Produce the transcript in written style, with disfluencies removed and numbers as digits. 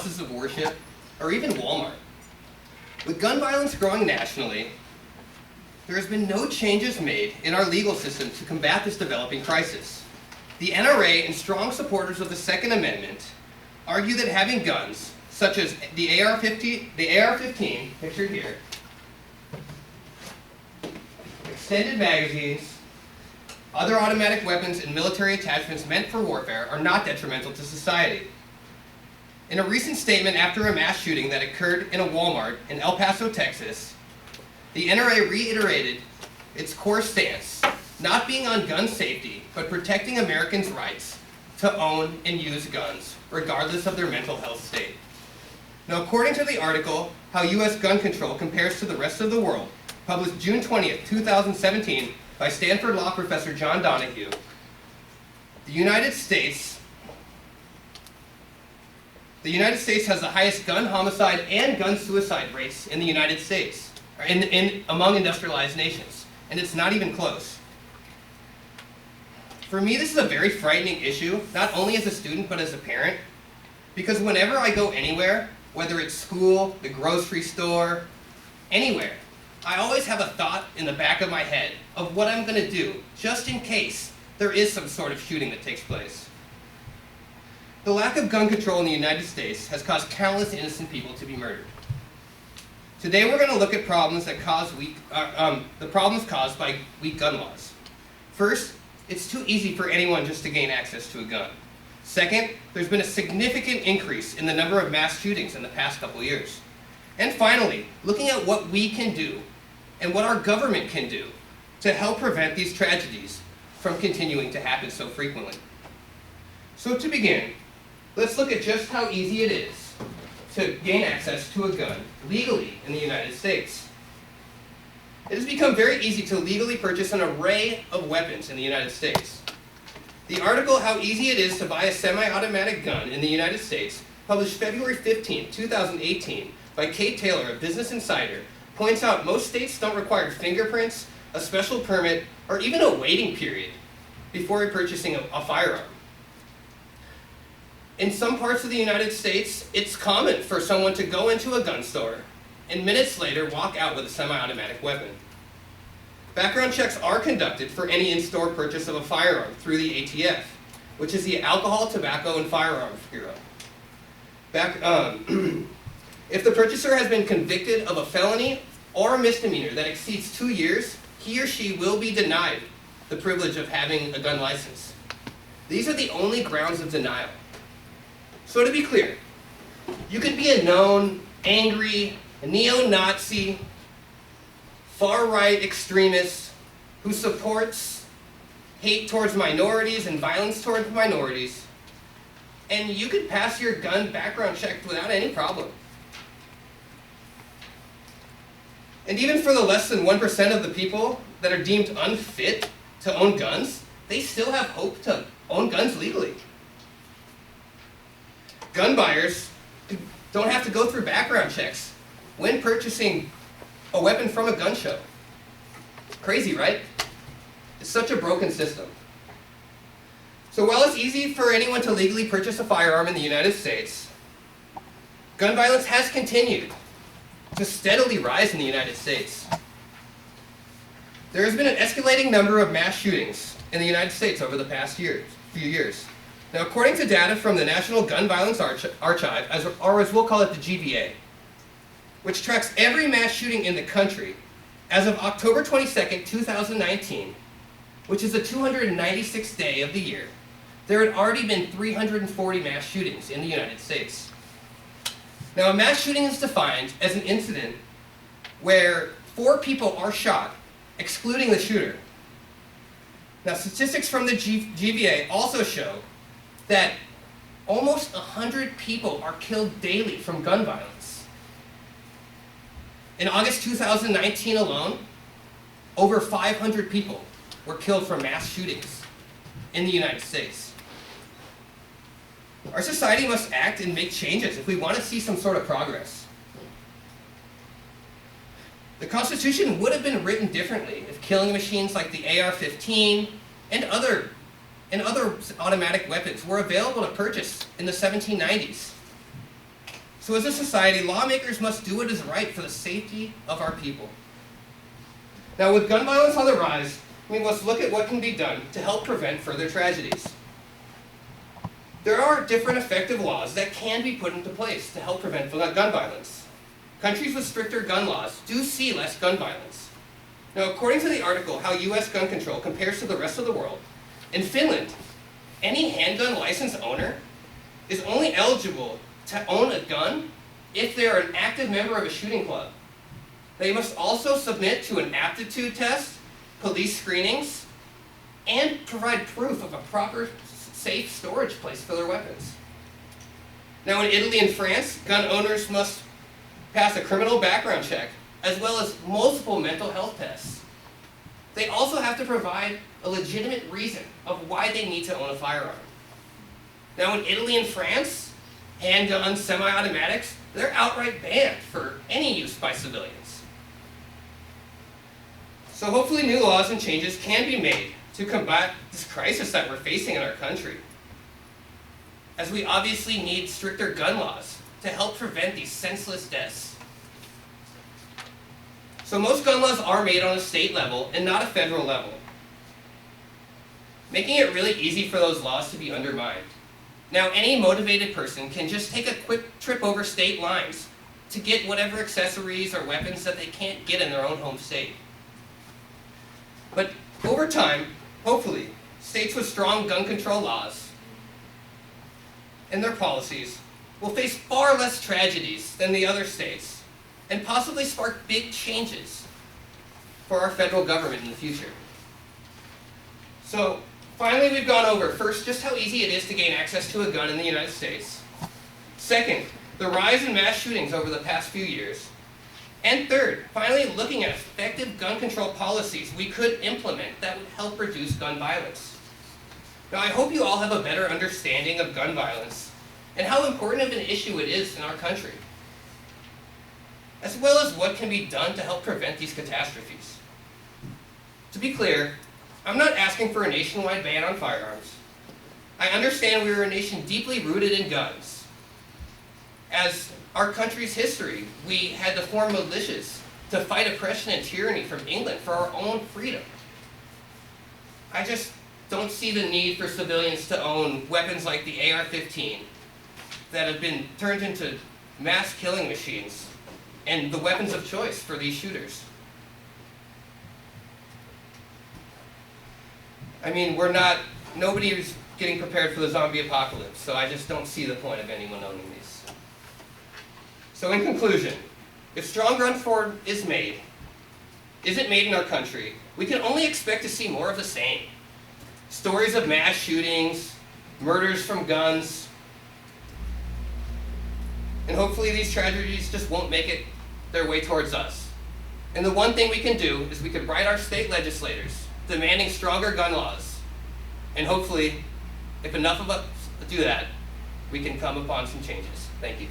houses of worship, or even Walmart. With gun violence growing nationally, there has been no changes made in our legal system to combat this developing crisis. The NRA and strong supporters of the Second Amendment argue that having guns, such as the AR-15, pictured here, extended magazines, other automatic weapons, and military attachments meant for warfare are not detrimental to society. In a recent statement after a mass shooting that occurred in a Walmart in El Paso, Texas, the NRA reiterated its core stance, not being on gun safety, but protecting Americans' rights to own and use guns, regardless of their mental health state. Now, according to the article, How U.S. Gun Control Compares to the Rest of the World, published June 20th, 2017, by Stanford Law professor John Donahue, the United States has the highest gun homicide and gun suicide rates in the United States, or among industrialized nations, and it's not even close. For me, this is a very frightening issue, not only as a student, but as a parent, because whenever I go anywhere, whether it's school, the grocery store, anywhere, I always have a thought in the back of my head of what I'm going to do, just in case there is some sort of shooting that takes place. The lack of gun control in the United States has caused countless innocent people to be murdered. Today we're going to look at problems that cause the problems caused by weak gun laws. First, it's too easy for anyone just to gain access to a gun. Second, there's been a significant increase in the number of mass shootings in the past couple years. And finally, looking at what we can do and what our government can do to help prevent these tragedies from continuing to happen so frequently. So to begin, let's look at just how easy it is to gain access to a gun legally in the United States. It has become very easy to legally purchase an array of weapons in the United States. The article, How Easy It Is to Buy a Semi-Automatic Gun in the United States, published February 15, 2018, by Kate Taylor of Business Insider, points out most states don't require fingerprints, a special permit, or even a waiting period before purchasing a firearm. In some parts of the United States, it's common for someone to go into a gun store and minutes later walk out with a semi-automatic weapon. Background checks are conducted for any in-store purchase of a firearm through the ATF, which is the Alcohol, Tobacco, and Firearms Bureau. If the purchaser has been convicted of a felony or a misdemeanor that exceeds 2 years, he or she will be denied the privilege of having a gun license. These are the only grounds of denial. So to be clear, you could be a known, angry, neo-Nazi, far-right extremist who supports hate towards minorities and violence towards minorities, and you could pass your gun background check without any problem. And even for the less than 1% of the people that are deemed unfit to own guns, they still have hope to own guns legally. Gun buyers don't have to go through background checks when purchasing a weapon from a gun show. Crazy, right? It's such a broken system. So while it's easy for anyone to legally purchase a firearm in the United States, gun violence has continued to steadily rise in the United States. There has been an escalating number of mass shootings in the United States over the past few years. Now, according to data from the National Gun Violence Archive, or as we'll call it the GVA, which tracks every mass shooting in the country, as of October 22nd, 2019, which is the 296th day of the year, there had already been 340 mass shootings in the United States. Now, a mass shooting is defined as an incident where 4 people are shot, excluding the shooter. Now, statistics from the GVA also show that almost 100 people are killed daily from gun violence. In August 2019 alone, over 500 people were killed from mass shootings in the United States. Our society must act and make changes if we want to see some sort of progress. The Constitution would have been written differently if killing machines like the AR-15 and other automatic weapons were available to purchase in the 1790s. So as a society, lawmakers must do what is right for the safety of our people. Now, with gun violence on the rise, we must look at what can be done to help prevent further tragedies. There are different effective laws that can be put into place to help prevent gun violence. Countries with stricter gun laws do see less gun violence. Now, according to the article, How U.S. Gun Control Compares to the Rest of the World, in Finland, any handgun license owner is only eligible to own a gun if they are an active member of a shooting club. They must also submit to an aptitude test, police screenings, and provide proof of a proper, safe storage place for their weapons. Now, in Italy and France, gun owners must pass a criminal background check, as well as multiple mental health tests. They also have to provide a legitimate reason of why they need to own a firearm. Now, in Italy and France, handguns, semi-automatics, they're outright banned for any use by civilians. So hopefully new laws and changes can be made to combat this crisis that we're facing in our country, as we obviously need stricter gun laws to help prevent these senseless deaths. So most gun laws are made on a state level and not a federal level, making it really easy for those laws to be undermined. Now, any motivated person can just take a quick trip over state lines to get whatever accessories or weapons that they can't get in their own home state. But over time, hopefully, states with strong gun control laws and their policies will face far less tragedies than the other states, and possibly spark big changes for our federal government in the future. So, finally, we've gone over, first, just how easy it is to gain access to a gun in the United States. Second, the rise in mass shootings over the past few years. And third, finally looking at effective gun control policies we could implement that would help reduce gun violence. Now, I hope you all have a better understanding of gun violence and how important of an issue it is in our country, as well as what can be done to help prevent these catastrophes. To be clear, I'm not asking for a nationwide ban on firearms. I understand we are a nation deeply rooted in guns. As our country's history, we had to form militias to fight oppression and tyranny from England for our own freedom. I just don't see the need for civilians to own weapons like the AR-15 that have been turned into mass killing machines and the weapons of choice for these shooters. I mean, nobody is getting prepared for the zombie apocalypse, so I just don't see the point of anyone owning these. So in conclusion, if strong gun reform isn't made in our country, we can only expect to see more of the same. Stories of mass shootings, murders from guns, and hopefully these tragedies just won't make it their way towards us. And the one thing we can do is we can write our state legislators demanding stronger gun laws. And hopefully, if enough of us do that, we can come upon some changes. Thank you.